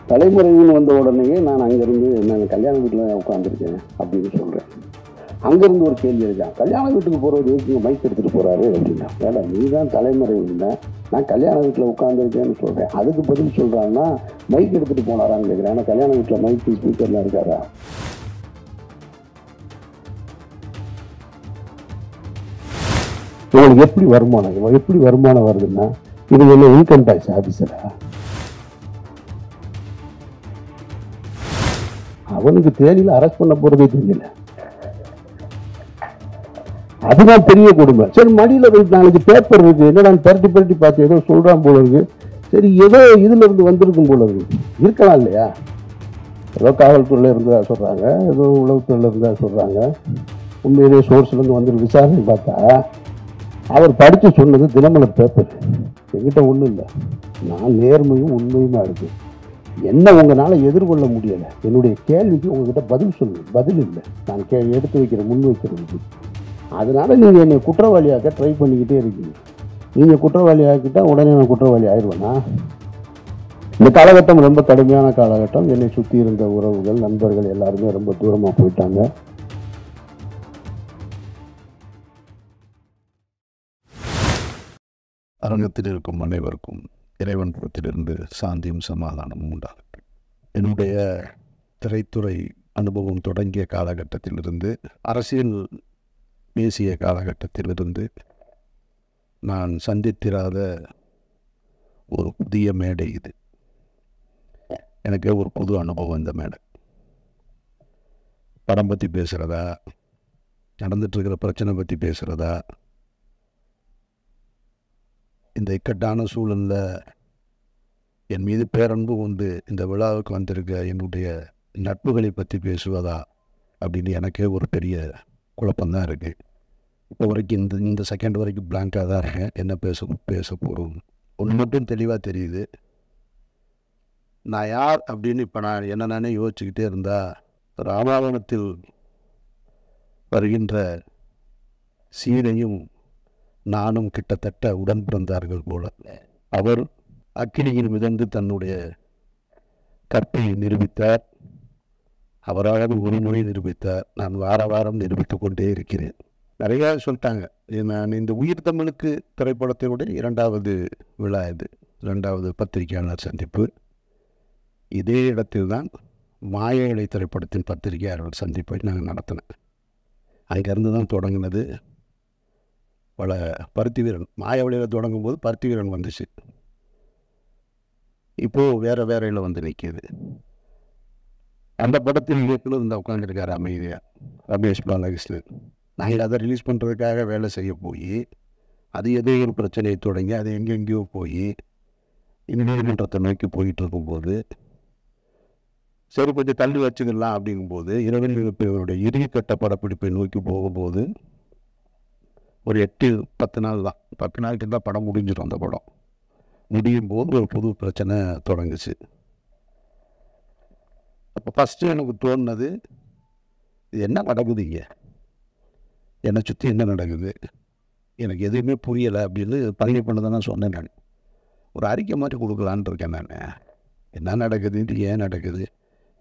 தலைமுறைன்னு வந்த உடனேயே நான் அங்கேருந்து நான் கல்யாண வீட்டில் உட்காந்துருக்கேன் அப்படின்னு சொல்கிறேன். அங்கேருந்து ஒரு கேள்வி இருக்கா, கல்யாண வீட்டுக்கு போகிறது எதுக்கு மைக் எடுத்துகிட்டு போகிறாரு அப்படின்னா, வேலை நீ தான் தலைமுறை இல்லை, நான் கல்யாண வீட்டில் உட்காந்துருக்கேன்னு சொல்கிறேன். அதுக்கு பதில் சொல்கிறாங்கன்னா மைக் எடுத்துகிட்டு போனாரான்னு கேட்குறேன். ஆனால் கல்யாண வீட்டில் மைக்கு ஸ்பீக்கர்லாம் இருக்காரா? உங்களுக்கு எப்படி வருமானம் வருதுன்னா, இது என்ன இன்கம் டேக்ஸ் ஆஃபீஸரா? அவனுக்கு தேனியில் அரெஸ்ட் பண்ண போறதே தெரியல. அதுதான் பெரிய கொடுமை. சரி, மடியில் போயிட்டு நாளைக்கு பேப்பர் இருக்கு, என்னடா பரட்டி பரட்டி பார்த்து ஏதோ சொல்றான் போல இருக்கு. சரி, ஏதோ இதுல இருந்து வந்திருக்கும் போல இருக்கு, இருக்கலாம் இல்லையா? ஏதோ காவல்துறையில இருந்தா சொல்றாங்க, ஏதோ உளவுத்துறையில இருந்தா சொல்றாங்க, உண்மையிலேயே சோர்ஸ்ல இருந்து வந்து விசாரணை பார்த்தா அவர் படிச்சு சொன்னது தினமலர் பேப்பர். என்கிட்ட ஒண்ணும் இல்லை, நான் நேர்மையும் உண்மையுமா இருக்கு. என்ன உங்களால எதிர்கொள்ள முடியல, என்னுடைய கேள்விக்கு உங்ககிட்ட பதில் சொல்லு, பதில் இல்லை நான் எடுத்து வைக்கிற முன் வைக்கிறதுக்கு. அதனால நீங்க என்னை குற்றவாளியாக்க ட்ரை பண்ணிக்கிட்டே இருக்கீங்க. நீங்க குற்றவாளி ஆக்கிட்டா உடனே நான் குற்றவாளி ஆயிடுவேனா? இந்த காலகட்டம் ரொம்ப கடுமையான காலகட்டம். என்னை சுற்றி இருந்த உறவுகள், நண்பர்கள் எல்லாருமே ரொம்ப தூரமா போயிட்டாங்க. அரங்கத்தில் இருக்கும் அனைவருக்கும் இறைவன் புறத்திலிருந்து சாந்தியும் சமாதானமும் உண்டாகட்டும். என்னுடைய திரைத்துறை அனுபவம் தொடங்கிய காலகட்டத்திலிருந்து, அரசியல் பேசிய காலகட்டத்திலிருந்து நான் சந்தித்திராத ஒரு புதிய மேடை இது. எனக்கு ஒரு புது அனுபவம் இந்த மேடை. படம் பற்றி பேசுகிறதா, நடந்துட்டுருக்கிற பிரச்சனை பற்றி பேசுகிறதா, இந்த இக்கட்டான சூழலில் என் மீது பேரன்பு கொண்டு இந்த விழாவுக்கு வந்திருக்க என்னுடைய நட்புகளை பற்றி பேசுவதா அப்படின்னு எனக்கே ஒரு பெரிய குழப்பம்தான் இருக்குது. இப்போ வரைக்கும் இந்த செகண்ட் வரைக்கும் பிளாங்காக தான் இருக்கேன். என்ன பேச போகிறோம் ஒன்று மட்டும் தெளிவாக தெரியுது. நான் யார் அப்படின்னு இப்போ நான் என்ன நானே யோசிச்சுக்கிட்டே இருந்தால், ராமாயணத்தில் வருகின்ற சீதையும் நானும் கிட்டத்தட்ட உடன் பிறந்தார்கள் போல. அவர் அக்கினியில் மிதந்து தன்னுடைய கற்பை நிரூபித்தார், அவராக ஒரு முறை நிரூபித்தார். நான் வாரம் நிரூபித்து கொண்டே இருக்கிறேன். நிறையா சொல்லிட்டாங்க. நான் இந்த உயிர் தமிழுக்கு திரைப்படத்தினுடைய 2வது விழா இது, 2வது பத்திரிகையாளர் சந்திப்பு. இதே இடத்தில்தான் மாய இலை திரைப்படத்தின் பத்திரிகையாளர் சந்திப்பை நாங்கள் நடத்தினேன். அங்கேருந்து தான் தொடங்கினது. பல பருத்தி வீரன் மாய வழியில் தொடங்கும் போது பருத்தி வீரன் வந்துச்சு, இப்போது வேறையில் வந்து நிற்கிது. அந்த படத்தில் இயக்குனர் இந்த உட்காந்துருக்காரு அமைதியாக, ரமேஷ் பாலகிருஷ்ணன். நாங்கள் அதை ரிலீஸ் பண்ணுறதுக்காக வேலை செய்ய போய், அது ஏதோ ஒரு பிரச்சனையை தொடங்கி அது எங்கெங்கேயோ போய் நீதிமன்றத்தை நோக்கி போயிட்டு இருக்கும்போது, சரி கொஞ்சம் தள்ளி வச்சுக்கலாம் அப்படிங்கும்போது, இரவில் இவருடைய இறுதிக்கட்ட படப்பிடிப்பை நோக்கி போகும்போது ஒரு 8-10 நாள் தான், 10 நாளுக்கு தான் படம் முடிஞ்சிடும். அந்த படம் முடியும் போது ஒரு புது பிரச்சனை தொடங்குச்சு. அப்போ ஃபஸ்ட்டு எனக்கு தோணுனது, இது என்ன நடக்குது இங்கே, என்னை சுற்றி என்ன நடக்குது, எனக்கு எதுவுமே புரியலை அப்படின்னு பழனி பண்ணதை நான் சொன்னேன். நான் ஒரு அறிக்கை மாதிரி கொடுக்கலான் இருக்கேன். நான் என்ன நடக்குது, ஏன் நடக்குது,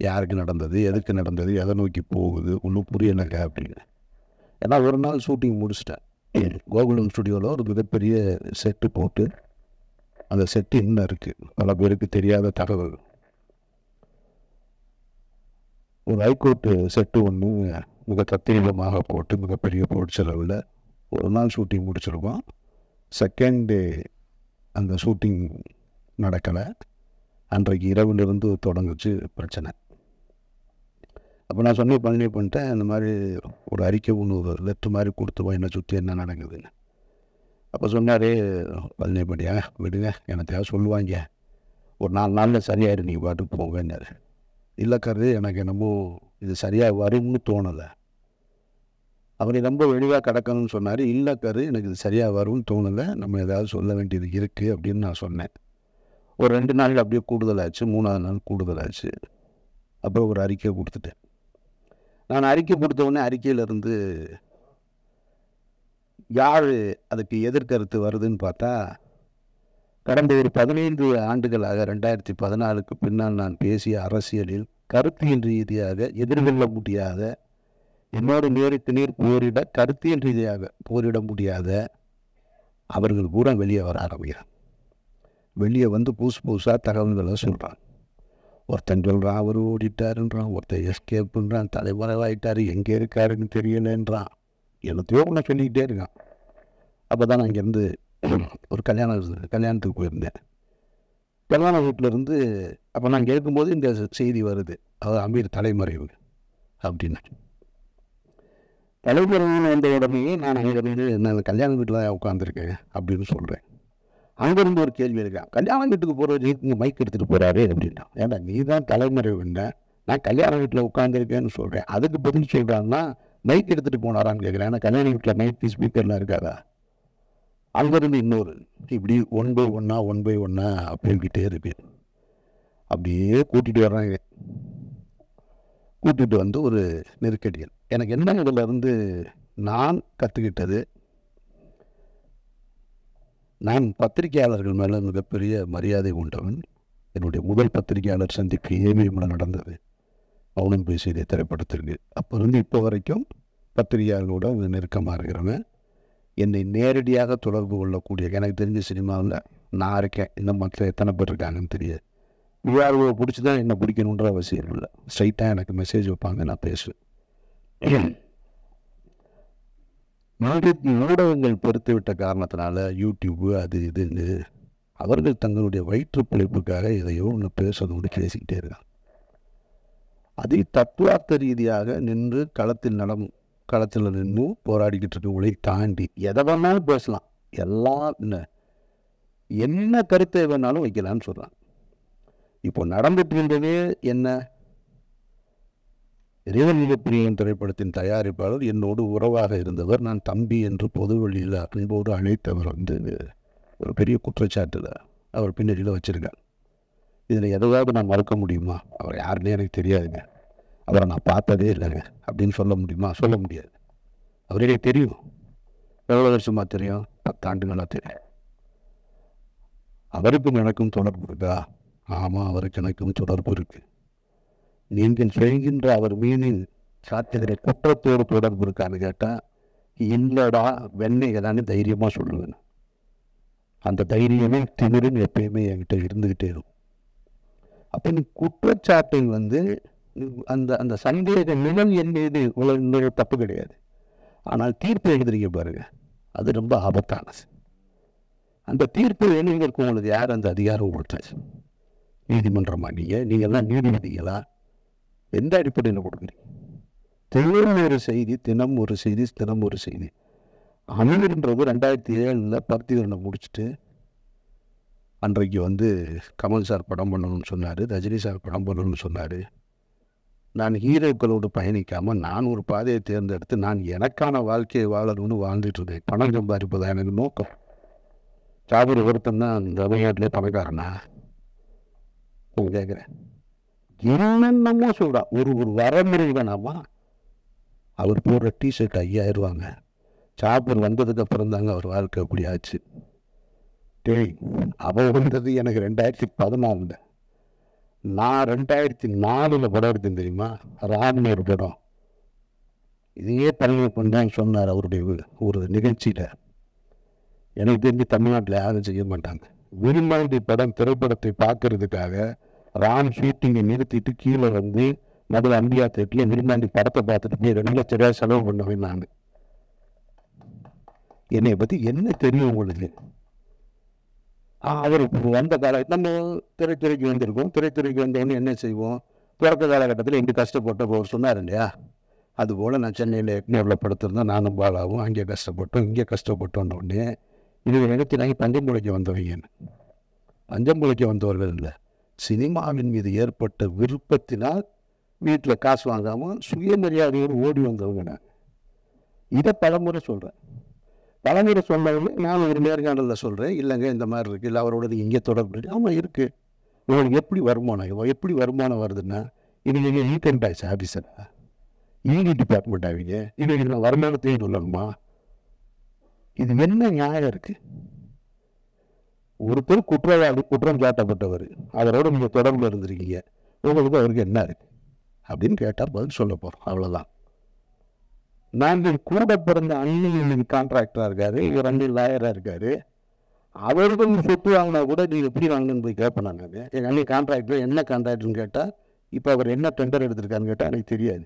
யாருக்கு நடந்தது, எதுக்கு நடந்தது, எதை நோக்கி போகுது, ஒன்றும் புரியலைங்க அப்படின்னு. ஏன்னா ஒரு நாள் ஷூட்டிங் முடிச்சிட்டேன். கோகுலம் ஸ்டுடியோவில் ஒரு மிகப்பெரிய செட்டு போட்டு, அந்த செட்டு இன்னும் இருக்குது, பல பேருக்கு தெரியாத தகவல். ஒரு ஹைகோர்ட்டு செட்டு ஒன்று மிக தத்ரீபமாக போட்டு மிகப்பெரிய பொருட்செலவில் ஒரு நாள் ஷூட்டிங் முடிச்சிருக்கோம். செகண்ட் டே அந்த ஷூட்டிங் நடக்கலை. அன்றைக்கு இரவிலிருந்து தொடங்குச்சு பிரச்சனை. அப்போ நான் பழனி பண்ணிட்டேன், இந்த மாதிரி ஒரு அறிக்கை ஒன்று, ஒரு லெட்ரு மாதிரி கொடுத்துருவோம் என்னை சுற்றி என்ன நடக்குதுன்னு. அப்போ சொன்னார் பழனிப்படியா, விடுங்க எனக்காக சொல்லுவாங்க, ஒரு 4 நாளில் சரியாயிடும், நீங்கள் பாட்டுக்கு போங்கன்னாரு. இல்லைக்காரு, எனக்கு என்னமோ இது சரியாக வரும்னு தோணலை. அவரை ரொம்ப வெளிவாக கிடக்கணும்னு சொன்னார். இல்லைக்காரு, எனக்கு இது சரியாக வரும்னு தோணலை, நம்ம ஏதாவது சொல்ல வேண்டியது இருக்குது அப்படின்னு நான் சொன்னேன். ஒரு 2 நாள் அப்படியே கூடுதலாச்சு, 3ஆவது நாள் கூடுதலாச்சு. அப்புறம் ஒரு அறிக்கை கொடுத்துட்டேன். நான் அறிக்கை கொடுத்தவுடனே அறிக்கையிலேருந்து யார் அதுக்கு எதிர்கருத்து வருதுன்னு பார்த்தா, கடந்த ஒரு 15 ஆண்டுகளாக 2014க்கு பின்னால் நான் பேசிய அரசியலில் கருத்தியல் ரீதியாக எதிர்கொள்ள முடியாத, என்னோடு நேருக்கு நேர் போரிட கருத்தியல் ரீதியாக போரிட முடியாத அவர்கள் பூரா வெளியே வர ஆரம்பிக்கிறான். வெளியே வந்து புதுசாக தகவல்களை சொல்கிறான். ஒருத்தன் சொல்கிறான் அவர் ஓடிட்டாருன்றான், ஒருத்தன் எஸ்கேப்புன்றான், தலைமறைவாயிட்டார், எங்கே இருக்காருன்னு தெரியலன்றான், என்னத்தையோ ஒன்று சொல்லிக்கிட்டே இருக்கான். அப்போ தான் நான் இங்கேருந்து ஒரு கல்யாணத்துக்கு போயிருந்தேன். கல்யாண வீட்டிலேருந்து அப்போ நான் கேட்கும்போது இந்த செய்தி வருது, அவர் அமீர் தலைமறைவு அப்படின்னு. தலைமறைவுன்னு வந்த உடனே நான் அங்கேருந்து நான் கல்யாண வீட்டில் தான் உட்காந்துருக்கேன் அப்படின்னு சொல்கிறேன். அங்கேருந்து ஒரு கேள்வி இருக்கான், கல்யாண வீட்டுக்கு போகிறது இங்கே மைக் எடுத்துகிட்டு போகிறாரு அப்படின்னா. ஏன்னா நீ தான் தலைமறைவுன்னா, நான் கல்யாண வீட்டில் உட்காந்துருக்கேன்னு சொல்கிறேன். அதுக்கு பதில் சொல்கிறான்னா மைக் எடுத்துகிட்டு போனாரான்னு கேட்குறேன். ஏன்னா கல்யாண வீட்டில் மைக் ஸ்பீக்கர்லாம் இருக்காதா. அங்கேருந்து இன்னொரு இப்படி 1 by 1 அப்படின்கிட்டே இருக்கு. அப்படியே கூட்டிகிட்டு வர்றாங்க. கூட்டிகிட்டு வந்து ஒரு நெருக்கடிகள். எனக்கு என்ன இதிலிருந்து நான் கற்றுக்கிட்டது, நான் பத்திரிகையாளர்கள் மேலே மிகப்பெரிய மரியாதை உண்டவன். என்னுடைய முதல் பத்திரிகையாளர் சந்திப்பு ஏவிஎம்ல நடந்தது, மௌனம் பேசியதை திரைப்படத்திற்கு. அப்போ இருந்து இப்போ வரைக்கும் பத்திரிகையாளர்களோட நெருக்கமாக இருக்கிறவன். என்னை நேரடியாக தொடர்பு கொள்ளக்கூடிய, எனக்கு தெரிஞ்ச சினிமாவில் நான் இருக்கேன், இன்னும் மற்ற எத்தனை பேர் இருக்காங்கன்னு தெரியாது. விழாவை பிடிச்சி தான் என்னை பிடிக்கணுன்ற அவசியம் இல்லை. ஸ்ட்ரைட்டாக எனக்கு மெசேஜ் வைப்பாங்க, நான் பேசுவேன். ஊடகங்கள் பொறுத்து விட்ட காரணத்தினால யூடியூப்பு அது இதுன்னு அவர்கள் தங்களுடைய வயிற்று பிழைப்புக்காக எதையோ ஒன்று பேசுறதோடு பேசிக்கிட்டே இருக்காங்க. அதை தத்துவார்த்த ரீதியாக நின்று களத்தில் நின்று போராடிக்கிட்டு இருக்கவங்களை தாண்டி எதை வேணாலும் பேசலாம், எல்லாம் என்ன கருத்தை வேணாலும் வைக்கலான்னு சொல்கிறாங்க. இப்போ நடந்துட்டு இருந்ததே என்ன, இறைவன் மிகப்பிரியன் திரைப்படத்தின் தயாரிப்பாளர் என்னோடு உறவாக இருந்தவர், நான் தம்பி என்று பொது வழியில் அன்போடு அழைத்தவர் ஒரு பெரிய குற்றச்சாட்டில் அவர் பின்னணியில் வச்சுருக்கார். இதில் எதாவது நான் மறுக்க முடியுமா? அவர் யாருன்னே எனக்கு தெரியாதுங்க, அவரை நான் பார்த்ததே இல்லைங்க அப்படின்னு சொல்ல முடியுமா? சொல்ல முடியாது. அவரே தெரியும். எவ்வளோ வருஷமாக தெரியும்? 10 ஆண்டுகளாக தெரியும். அவருக்கும் எனக்கும் தொடர்பு இருக்கா? ஆமாம், அவருக்கு எனக்கும் தொடர்பு இருக்கு. நீங்கள் செய்கின்ற அவர் மீனின் சாத்தியத்தை குற்றத்தோடு தொடர்பு இருக்கான்னு கேட்டால் இல்லடா வெண்ணைகளான்னு தைரியமாக சொல்லுவேன். அந்த தைரியமே திமிருன்னு எப்பயுமே என்கிட்ட இருந்துக்கிட்டே இருக்கும். அப்போ நீ குற்றச்சாட்டை அந்த அந்த சந்தேக நிலம் என்பது உலக தப்பு கிடையாது. ஆனால் தீர்ப்பு எழுதுறீங்க பாருங்க, அது ரொம்ப ஆபத்தானது. அந்த தீர்ப்பு எழுதுவதற்கு உங்களுக்கு யார் அந்த அதிகாரம் கொடுத்தாச்சு? நீதிமன்றமா? நீங்கள்லாம் நீதிபதிகளா? எந்த அடிப்படையில் கொடுக்குறீங்க? தினம் ஒரு செய்தி, தினம் ஒரு செய்தி, தினம் ஒரு செய்தி. அமீர்ன்றது 2007 பருத்திகரனை முடிச்சுட்டு அன்றைக்கு கமல் சார் படம் பண்ணணும்னு சொன்னார், ரஜினி சார் படம் பண்ணணும்னு சொன்னார். நான் ஹீரோக்களோடு பயணிக்காமல் நான் ஒரு பாதையை தேர்ந்தெடுத்து நான் எனக்கான வாழ்க்கையை வாழணும்னு வாழ்ந்துட்டு இருந்தேன். பணம் சம்பாதிப்பதா எனக்கு நோக்கம். சாபர் ஒருத்தன் தான் தமிழ்நாட்டிலே பணக்காரனா கேட்குறேன். என்னென்னமோ சொல்கிறான். ஒரு வரமுறை வேணாமா? அவர் போடுற டிஷர்ட் 5000 ரூபாங்க. சாபர் வந்ததுக்கு அப்புறம் தாங்க அவர் வாழ்க்கை அப்படி ஆச்சு. அவன் வந்தது எனக்கு 2014. நான் 2004 படம் எடுத்தேன் தெரியுமா? ராம்னு ஒரு படம். இதையே தலைவர் பண்ணான்னு சொன்னார் அவருடைய ஒரு நிகழ்ச்சியில். எனக்கு தெரிஞ்சு தமிழ்நாட்டில் யாரும் செய்ய மாட்டாங்க. விரும்பாண்டி படம் திரைப்படத்தை பார்க்கறதுக்காக ராம் ஷூட்டிங்கை நிறுத்திட்டு கீழே நடுவில் அம்பியா தேட்டில் விரும்பாண்டி படத்தை பார்த்துட்டு 2 லட்சம் ரூபாய் செலவு பண்ணுவேன். நான் என்னை பற்றி என்ன தெரியும் உங்களுக்கு? அவர் வந்த நம்ம திரைத்துறைக்கு வந்திருக்கோம். திரைத்துறைக்கு வந்தவொடனே என்ன செய்வோம்? பிறக்க காலகட்டத்தில் எங்கே கஷ்டப்பட்டப்போ அவர் சொன்னார் இல்லையா? அதுபோல் நான் சென்னையில் எவ்வளோ படுத்திருந்தேன், நானும் பாலாவும் அங்கே கஷ்டப்பட்டோம், இங்கே கஷ்டப்பட்டோன்னொடனே இது எடுத்து நாங்கள் பஞ்சம் பிழைக்க வந்தவங்க. பஞ்சம் பிழைக்க வந்தவர்கள் இல்லை, சினிமாவின் மீது ஏற்பட்ட விருப்பத்தினால் வீட்டில் காசு வாங்காமல் சுயமரியாதையோடு ஓடி வந்தவங்க. நான் இதை பலமுறை சொல்கிறேன். பலமுறை சொன்னவங்க நான் ஒரு நேர்காணலில் சொல்கிறேன், இல்லைங்க இந்த மாதிரி இருக்குது, இல்லை அவரோட இங்கே தொடர்பு இருக்குது. ஆமாம் இருக்குது. உங்களுக்கு எப்படி வருமானம் வருதுன்னா, இது நீங்கள் இன்கம் டேக்ஸ் ஆஃபீஸரா, இடி டிபார்ட்மெண்ட் ஆவீங்க, இது நான் வருமானத்தையும் சொல்லணுமா? இது என்ன நியாயம் இருக்குது? ஒருத்தர் குற்றவாளி, குற்றம் சாட்டப்பட்டவர், அவரோட நீங்கள் தொடர்பில் இருந்திருக்கீங்க, உங்களுக்கு அவருக்கு என்ன இருக்கு அப்படின்னு கேட்டால் பதில் சொல்ல போகிறோம், அவ்வளோதான். நாங்கள் கூட பிறந்த அண்ணன் கான்ட்ராக்டராக இருக்காரு, இவர் அண்ணன் லாயராக இருக்காரு, அவர்கள் சொத்து வாங்கினா கூட நீங்கள் எப்படி வாங்கணும்னு போய் கேட்பேன். நான் எங்கள் அண்ணன் கான்ட்ராக்டர் என்ன கான்ட்ராக்டர்னு கேட்டால், இப்போ அவர் என்ன டெண்டர் எடுத்திருக்காருன்னு கேட்டால் எனக்கு தெரியாது.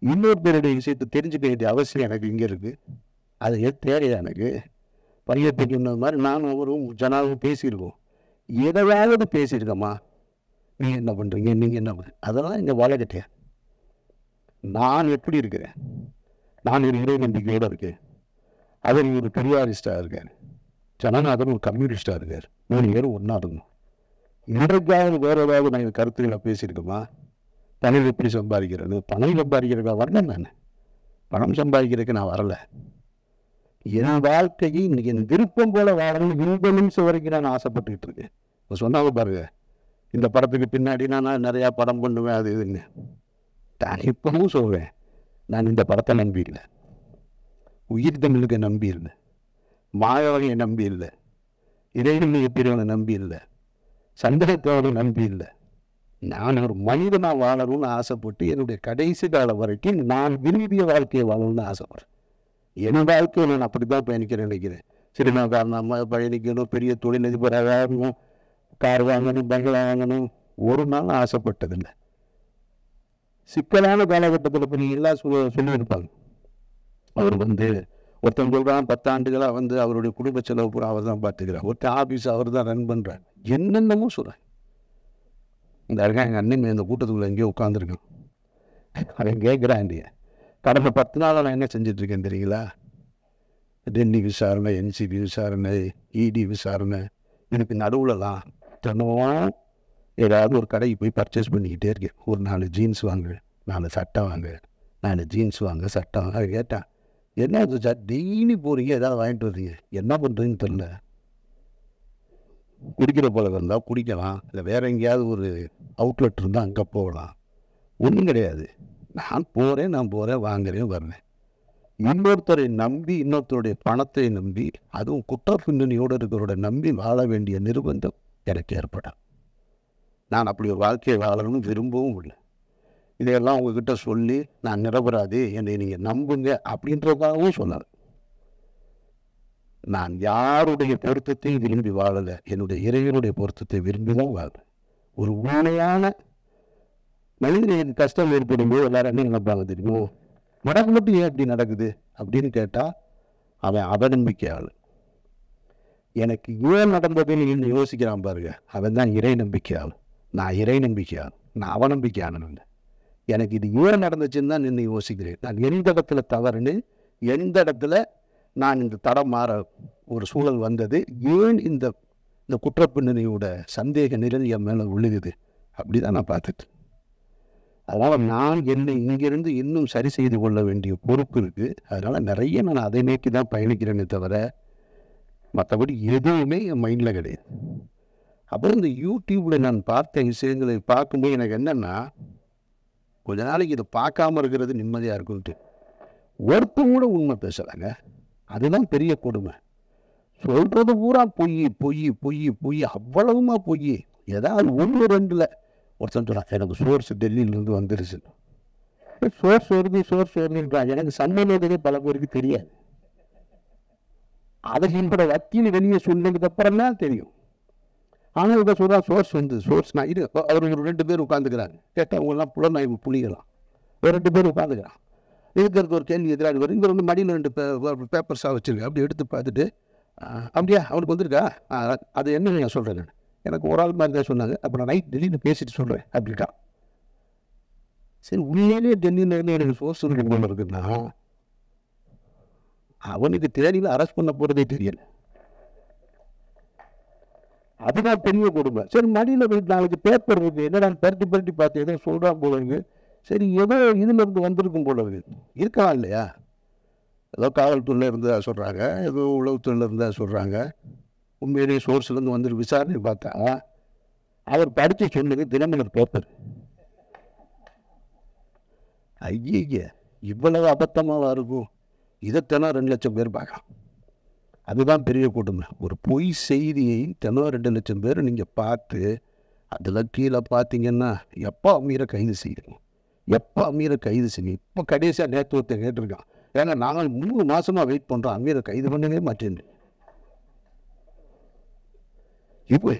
இன்னொரு பேருடைய விஷயத்தை தெரிஞ்சுக்க வேண்டிய அவசியம் எனக்கு இங்கே இருக்குது. அது தேவையா எனக்கு? பையத்துக்கு இந்த மாதிரி நானும் அவரும் ஜனாவும் பேசியிருக்கோம், எதாவது பேசியிருக்கோமா? நீங்கள் என்ன பண்ணுறீங்க, நீங்கள் என்ன பண்ணுறீங்க, அதெல்லாம் இங்கே வளர்கிட்டேன். நான் எப்படி இருக்கிறேன்? நான் ஒரு இறை நம்பிக்கையோடு இருக்கேன். அவர் ஒரு பெரியாரிஸ்டாக இருக்கார், ஜனநாதன் ஒரு கம்யூனிஸ்டாக இருக்கார். 3 பேரும் ஒன்றா இருக்கணும். இன்றைக்காவது வேறு ஏதாவது நாங்கள் கருத்துக்களை பேசியிருக்கோமா? பணம் எப்படி சம்பாதிக்கிறது? பணம் சம்பாதிக்கிறதுக்காக வரல, நான் பணம் சம்பாதிக்கிறதுக்கு நான் வரலை. என் வாழ்க்கையை இன்னைக்கு என் விருப்பம் போல வாழணும், இந்த நிமிஷம் வரைக்கும் நான் ஆசைப்பட்டுக்கிட்டு இருக்கேன். இப்போ சொன்னாங்க பாருங்க, இந்த படத்துக்கு பின்னாடி நான் நிறையா படம் பண்ணுவேன் அது இதுன்னு. நான் இப்பவும் சொல்வேன், நான் இந்த படத்தை நம்பி இல்லை, உயிர் தமிழுக்கு நம்பி இல்லை, மாயவகையை நம்பி இல்லை, இறைவனை பிரிவனை நம்பி இல்லை, சந்தேகத்தோடு நம்பி இல்லை. நான் ஒரு மனிதனாக வாழணும்னு ஆசைப்பட்டு என்னுடைய கடைசி காலம் வரைக்கும் நான் விரும்பிய வாழ்க்கையை வாழணும்னு ஆசைப்படுறேன். என் வாழ்க்கையை நான் அப்படி தான் பயணிக்கிறேன் நினைக்கிறேன். சினிமாக்காரனாக பயணிக்கணும், பெரிய தொழிலதிபராக வாங்கணும், கார் வாங்கணும், பங்களா வாங்கணும், ஒரு நாள் ஆசைப்பட்டதில்லை. சிக்கலான காலகட்டத்தில் இப்போ நீங்கள் எல்லாம் சொல்லியிருப்பாங்க, அவர் ஒருத்தன் சொல்கிறான் 10 ஆண்டுகளாக அவருடைய குடும்ப செலவு பூரா அவர் தான் பார்த்துக்கிறார், ஒருத்தர் ஆஃபீஸ் அவர் தான் ரன் பண்ணுறார், என்னென்னமோ சொல்கிறேன். இந்த இருக்கான் எங்கள் அண்ணன் இந்த கூட்டத்துக்குள்ள எங்கேயோ உட்காந்துருக்கான், அவன் கேட்குறான், கடந்த 10 நாளாக நான் என்ன செஞ்சிட்ருக்கேன் தெரியுங்களா? டெல்லி விசாரணை, என்சிபி விசாரணை, இடி விசாரணை, எனக்கு நடுவுலலாம் தினமும் ஏதாவது ஒரு கடைக்கு போய் பர்ச்சேஸ் பண்ணிக்கிட்டே இருக்கேன். ஒரு 4 ஜீன்ஸ் வாங்க, 4 சட்டை வாங்க, 4 ஜீன்ஸ் வாங்க, சட்டை வாங்க. அது கேட்டேன், என்ன சார் டெய்லி போகிறீங்க, ஏதாவது வாங்கிட்டு வர்றீங்க, என்ன பண்ணுறதுன்னு தெரில. குடிக்கிற போல இருந்தால் குடிக்கலாம், இல்லை வேறு எங்கேயாவது ஒரு அவுட்லெட் இருந்தால் அங்கே போகலாம். ஒன்றும் கிடையாது, நான் போகிறேன் வாங்குறேன் வர்றேன். இன்னொருத்தரை நம்பி, இன்னொருத்தருடைய பணத்தை நம்பி, அதுவும் குற்ற பின்னணியோடு இருக்கிறோட நம்பி வாழ வேண்டிய நிர்பந்தம் எனக்கு ஏற்படும். நான் அப்படி ஒரு வாழ்க்கையை வாழணும்னு விரும்பவும் இல்லை. இதையெல்லாம் உங்ககிட்ட சொல்லி நான் நிரபராதி, என்னை நீங்கள் நம்புங்க அப்படின்றதாகவும் சொன்னார். நான் யாருடைய பொருத்தத்தையும் விரும்பி வாழலை, என்னுடைய இறைவனுடைய பொருத்தத்தை விரும்பி தான் வாழேன். ஒரு உண்மையான மனிதனுக்கு கஷ்டம் ஏற்படும் போது எல்லாரும் என்ன நினைப்பாங்க தெரியுமோ, உனக்கு மட்டும் ஏன் இப்படி நடக்குது அப்படின்னு கேட்டால் அவன் அவநம்பிக்கையாள். எனக்கு ஏன் நடந்ததுன்னு இன்னும் யோசிக்கிறான் பாருங்க, அவன் தான் இறை நம்பிக்கையாள். நான் இறை நம்பிக்கையாள், நான் அவநம்பிக்கையானவன் இல்லை. எனக்கு இது ஏன் நடந்துச்சுன்னு தான் நின்று யோசிக்கிறேன். நான் எந்த இடத்துல தவறுன்னு, எந்த இடத்துல நான் இந்த தடம் மாற ஒரு சூழல் வந்தது, ஏன் இந்த குற்றப்பின்னணியோட சந்தேக நிலை என் மேலே விழுகுது, அப்படி தான் நான் பார்த்துட்டு. அதனால் நான் என்னை இங்கிருந்து இன்னும் சரி செய்து கொள்ள வேண்டிய பொறுப்பு இருக்குது. அதனால் நிறைய நான் அதை நோக்கி தான் பயணிக்கிறேனே தவிர மற்றபடி எதுவுமே என் மைண்டில் கிடையாது. அப்புறம் இந்த யூடியூப்பில் நான் பார்த்த விஷயங்களை பார்க்கும்போது எனக்கு என்னென்னா, கொஞ்ச நாளைக்கு இதை பார்க்காம இருக்கிறது நிம்மதியாக இருக்குன்ட்டு. ஒருத்தம் கூட உண்மை பேசுகிறாங்க, அதுதான் பெரிய கொடுமை. சொல்கிறது பூரா பொய் பொய் பொய் பொய், அவ்வளவுமா பொய். ஏதாவது 1-2 ஒருத்தன் சொல்கிறான், எனக்கு சோர்ஸ் டெல்லியிலேருந்து வந்துருச்சு, சோர்ஸ் வருதுன்றான். எனக்கு சம்மந்தே பல பேருக்கு தெரியாது. அதை என்னோட வக்கீல் வெளியே சொன்னதுக்கு அப்புறம் தான் தெரியும். ஆனால் இதை சொல்கிறான் சோர்ஸ் நான் இது. அவர் ஒரு 2 பேர் உட்காந்துக்கிறாங்க, கேட்டால் அவங்கெல்லாம் புலனாய்வு புலிகலாம். ஒரு 2 பேர் உட்காந்துக்கிறான். இருக்கிறது ஒரு கேள்வி எதிராக வரும். இங்கே மடியில் 2 பேப்பர்ஸாக வச்சுருக்கேன். அப்படி எடுத்து பார்த்துட்டு, அப்படியா அவனுக்கு வந்துருக்கா, அது என்ன நான் சொல்கிறேன், நான் எனக்கு ஒரு ஆள் மாதிரி தான் சொன்னாங்க, அப்போ நான் நைட் டெல்லியில் பேசிட்டு சொல்கிறேன் அப்படின்ட்டான். சரி, உண்மையிலே டெல்லியிலேருந்து எனக்கு சோர்ஸ் இருக்கு போல இருக்குன்னா, அவனுக்கு தேடியில் அரெஸ்ட் பண்ண போகிறதே தெரியல. அதுதான் பெரிய கொடுமை. சரி, மடியில் 4 பேப்பர் இருக்குது, என்னடா பரட்டி பார்த்து ஏதோ சொல்கிறான் போல இருக்கு. சரி, ஏதோ இதிலிருந்து வந்திருக்கும் போல இருக்கு, இருக்கலாம் இல்லையா? ஏதோ காவல்துறையில் இருந்தால் சொல்கிறாங்க, ஏதோ உளவுத்துறையில் இருந்தால் சொல்கிறாங்க. உண்மையிலேயே சோர்ஸ்லேருந்து வந்துட்டு விசாரணை பார்த்தா அவர் படித்து சொன்னது தினமலர் பேப்பர். ஐய, இவ்வளவு அபத்தமாக இருக்கும். இதைத்தானே 2 லட்சம் பேர் பார்க்கலாம். அதுதான் பெரிய கொடுமை. ஒரு பொய் செய்தியை 2 லட்சம் பேர் நீங்கள் பார்த்து அதில் கீழே பார்த்தீங்கன்னா எப்போ அமீரை கைது செய்யணும், எப்போ அமீரை கைது செய்யணும். இப்போ கடைசியாக நேற்று ஒருத்தர் கேட்டிருக்கான், ஏங்க நாங்கள் 3 மாதமாக வெயிட் பண்ணுறோம், அமீரை கைது பண்ணவே மாட்டேன். இப்போ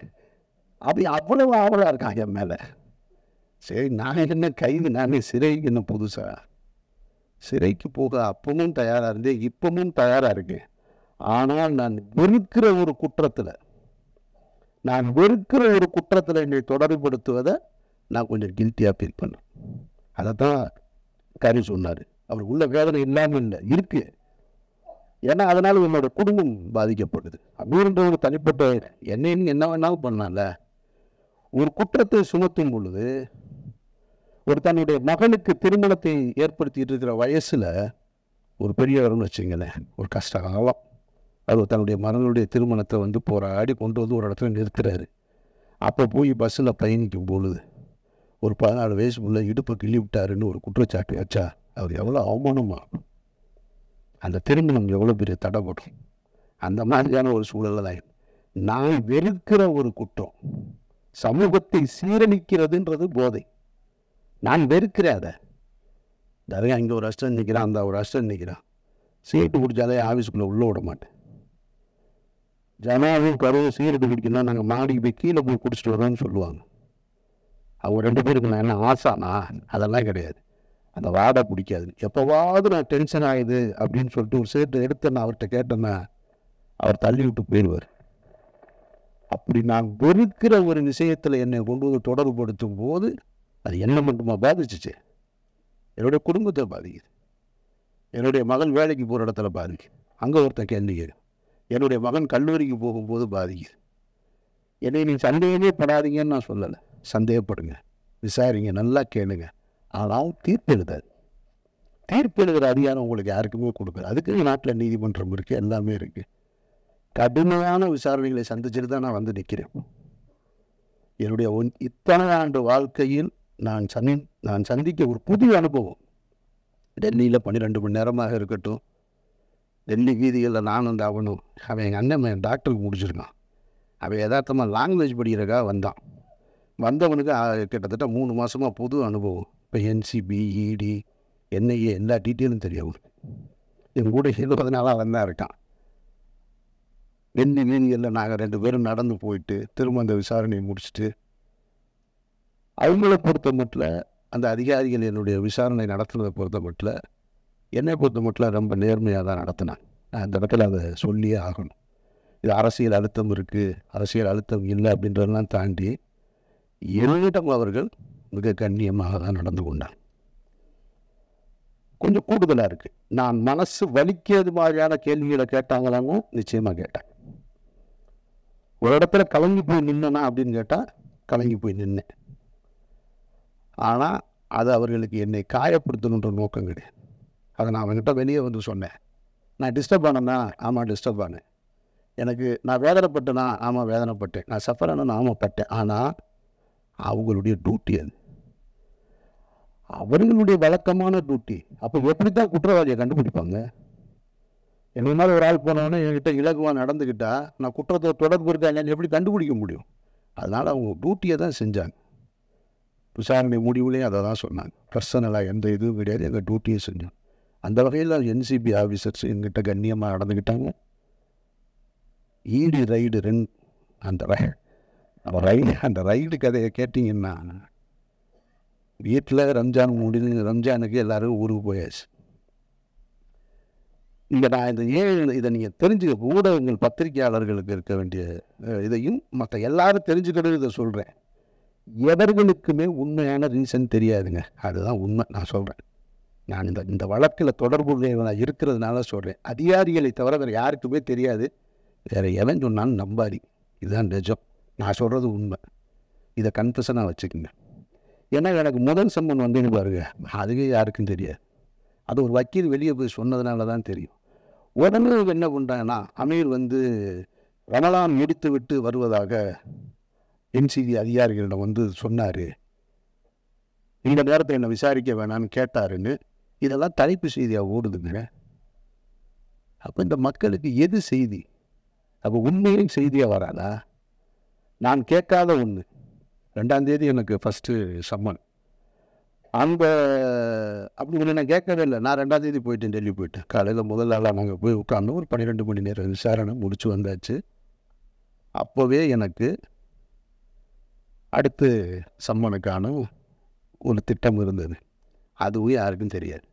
அப்படி அவ்வளவு ஆவலாக இருக்கான் என் மேலே. சரி, நான் என்ன கைது, நானே சிறைக்கு என்ன புதுசா? சிறைக்கு போக அப்பவும் தயாராக இருந்தேன், இப்பவும் தயாராக இருக்கேன். ஆனால் நான் வெறுக்கிற ஒரு குற்றத்தில் என்னை தொடர்புபடுத்துவதை நான் கொஞ்சம் கில்ட்டியாக ஃபீல் பண்ணேன். அதை தான் கரி சொன்னார். அவர் உள்ள வேதனை இல்லாமல் இல்லை, இருக்கு. ஏன்னா அதனால் என்னோட குடும்பம் பாதிக்கப்படுது. அப்படின்ற ஒரு தனிப்பட்ட என்னைன்னு என்ன வேணாலும் பண்ணால. ஒரு குற்றத்தை சுமத்தும் பொழுது ஒரு தன்னுடைய மகனுக்கு திருமணத்தை ஏற்படுத்திட்டு இருக்கிற வயசில் ஒரு பெரியவர்னு வச்சுங்களேன், ஒரு கஷ்ட காலம். அவர் தன்னுடைய மகனுடைய திருமணத்தை வந்து போராடி கொண்டு வந்து ஒரு இடத்துல நிறுத்துறாரு. அப்போ போய் பஸ்ஸில் பயணிக்கும் பொழுது ஒரு 14 வயசுக்குள்ளே இடுப்பை கிள்ளி விட்டாருன்னு ஒரு குற்றச்சாட்டு வச்சா அவர் எவ்வளோ அவமானமாகும், அந்த திருமணம் எவ்வளோ பெரிய தடைப்படும். அந்த மாதிரியான ஒரு சூழலில் தான் நான் வெறுக்கிற ஒரு குற்றம் சமூகத்தை சீரழிக்கிறதுன்றது போதை. நான் வெறுக்கிறேன் அதை. நிறையா இங்கே ஒரு அஸ்டன் நிற்கிறான், அந்த ஒரு அஸ்டன் நிற்கிறான், சீட்டு குடித்தாலே ஆஃபீஸுக்குள்ளே உள்ளே விட மாட்டேன். ஜனாவும் கருவும் சீரட்டு குடிக்கணும், நாங்கள் மாடிக்கு போய் கீழே போய் குடிச்சிட்டு வரோன்னு சொல்லுவாங்க. அவங்க 2 பேருக்கு நான் என்ன ஆசானா? அதெல்லாம் கிடையாது. அந்த வாடை பிடிக்காது. எப்போவாவது நான் டென்ஷன் ஆகுது அப்படின்னு சொல்லிட்டு ஒரு சீட்டு எடுத்து நான் அவர்கிட்ட கேட்டேன்னா அவர் தள்ளி விட்டு போயிடுவார். அப்படி நான் வெறுக்கிற ஒரு விஷயத்தில் என்னை கொண்டு வந்து தொடர்புபடுத்தும் போது அது என்ன மட்டுமா பாதிச்சிச்சு, என்னுடைய குடும்பத்தை பாதிக்குது. என்னுடைய மகன் வேலைக்கு போகிற இடத்துல பாதிக்குது, அங்கே ஒருத்தன் கேள்வி கேட்கும். என்னுடைய மகன் கல்லூரிக்கு போகும்போது பாதிக்குது. என்னை நீங்கள் சந்தேகமே படாதீங்கன்னு நான் சொல்லலை, சந்தேகப்படுங்க, விசாரிங்க, நல்லா கேளுங்க. ஆனால் தீர்ப்பு எழுதாது. தீர்ப்பு எழுதுகிற அதிகாரம் உங்களுக்கு யாருக்குமே கொடுக்குறது. அதுக்கு நாட்டில் நீதிமன்றம் இருக்குது, எல்லாமே இருக்குது. கடுமையான விசாரணைகளை சந்திச்சுட்டு தான் நான் வந்து நிற்கிறேன். என்னுடைய இத்தனை ஆண்டு வாழ்க்கையில் நான் சந்திக்க ஒரு புதிய அனுபவம். டெல்லியில் 12 மணி நேரமாக இருக்கட்டும், டெல்லி வீதிகளில் நானும் அந்த அவனும், அவன் எங்கள் அண்ணன் டாக்டருக்கு முடிச்சிருக்கான். அவன் யதார்த்தமாக லாங்குவேஜ் படிக்கிறக்காக வந்தான். வந்தவனுக்கு கிட்டத்தட்ட 3 மாதமாக புது அனுபவம். இப்போ NCB, ED, NIA எல்லா டீட்டெயிலும் தெரியும் அவனுக்கு. என் கூட 70 நாளாக வந்தான் இருக்கான். வீதிகளில் நாங்கள் 2 பேரும் நடந்து போயிட்டு திரும்ப அந்த விசாரணையை முடிச்சுட்டு, அவங்கள பொறுத்த மட்டும் அந்த அதிகாரிகள் என்னுடைய விசாரணை நடத்துனதை பொறுத்த மட்டும் என்னை பொறுத்த மட்டும் ரொம்ப நேர்மையாக தான் நடத்தினாங்க. நான் அந்த இடத்துல அதை சொல்லியே ஆகணும். இது அரசியல் அழுத்தம் இருக்குது, அரசியல் அழுத்தம் இல்லை அப்படின்றதெல்லாம் தாண்டி என்னிடம் அவர்கள் மிக கண்ணியமாக தான் நடந்து கொண்டாங்க. கொஞ்சம் கூடுதலாக இருக்குது. நான் மனசு வலிக்கிறது மாதிரியான கேள்விகளை கேட்டாங்களான்னு நிச்சயமாக கேட்டேன். ஒரு இடத்துல கலங்கி போய் நின்னா அப்படின்னு கேட்டால் கலங்கி போய் நின்னேன். ஆனால் அது அவர்களுக்கு என்னை காயப்படுத்தணுன்ற நோக்கம் கிடையாது. அதை நான் அவங்ககிட்ட வெளியே வந்து சொன்னேன். நான் டிஸ்டர்ப் ஆனேன்னா, ஆமாம் டிஸ்டர்ப் ஆனேன். நான் வேதனைப்பட்டேன்னா, ஆமாம் வேதனைப்பட்டேன். நான் சஃபர் ஆனேன்னா, ஆமாம் பட்டேன். ஆனால் அவங்களுடைய டியூட்டி அது, அவர்களுடைய வழக்கமான டியூட்டி. அப்போ எப்படி தான் குற்றவாளியை கண்டுபிடிப்பாங்க? என்ன மாதிரி ஒரு ஆள் போனோன்னே என்கிட்ட இலகுவாக நடந்துக்கிட்டா நான் குற்றத்தை தொடர்பு இருக்கேன் எப்படி கண்டுபிடிக்க முடியும்? அதனால் அவங்க டியூட்டியை தான் செஞ்சாங்க. விசாரணை முடிவுலேயும் அதை தான் சொன்னாங்க. பர்சனலாக எந்த இதுவும் கிடையாது, எங்கள் டியூட்டியை செஞ்சோம். அந்த வகையில் NCB ஆஃபீஸர்ஸ் எங்கிட்ட கண்ணியமாக நடந்துக்கிட்டாங்க. ED ரைடு 2 அந்த ரைடு கதையை கேட்டிங்கன்னா, வீட்டில் ரம்ஜானுக்கு எல்லோரும் ஊருக்கு போயாச்சு. நான் இதை நீங்கள் தெரிஞ்சுக்க, ஊடகங்கள் பத்திரிகையாளர்களுக்கு இருக்க வேண்டிய இதையும் மற்ற எல்லாரும் தெரிஞ்சுக்கிறது இதை சொல்கிறேன். எவர்களுக்குமே உண்மையான ரீசன் தெரியாதுங்க, அதுதான் உண்மை. நான் சொல்கிறேன், நான் இந்த வழக்கில் தொடர்புடைய இருக்கிறதுனால சொல்கிறேன். அதிகாரிகளை தவிர வேறு யாருக்குமே தெரியாது. வேறு எவன் சொன்னாலும் நம்பாதி, இதுதான் நிஜம். நான் சொல்கிறது உண்மை. இதை கன்ஃபெஷனாக வச்சுக்கோங்க. ஏன்னா எனக்கு முதல் சம்மன் வந்து பாருங்க, அதுவே யாருக்கும் தெரியாது. அது ஒரு வக்கீல் வெளியே போய் சொன்னதுனால தான் தெரியும். உடனே என்ன பண்ணுறாங்கன்னா, அமீர் வந்து ரமலான் முடித்து விட்டு வருவதாக NCB அதிகாரிகளிடம் வந்து சொன்னார், இந்த நேரத்தை என்னை விசாரிக்க வேணான்னு கேட்டாருன்னு இதெல்லாம் தலைப்பு செய்தியாக ஓடுதுங்க. அப்போ இந்த மக்களுக்கு எது செய்தி? அப்போ உண்மையிலும் செய்தியாக வராதா? நான் கேட்காத ஒன்று. 2ஆம் தேதி எனக்கு ஃபஸ்ட்டு சம்மன். அந்த அப்படி ஒன்று நான் கேட்கவே இல்லை. நான் 2ஆம் தேதி போயிட்டேன், டெல்லி போயிட்டேன். காலையில் முதல் நாளாக நாங்கள் போய் உட்காந்து ஒரு 12 மணி நேரம் விசாரணை முடிச்சு வந்தாச்சு. அப்போவே எனக்கு அடுத்து சம்மனுக்கான ஒரு திட்டம் இருந்தது. அதுவும் யாருக்கும் தெரியாது.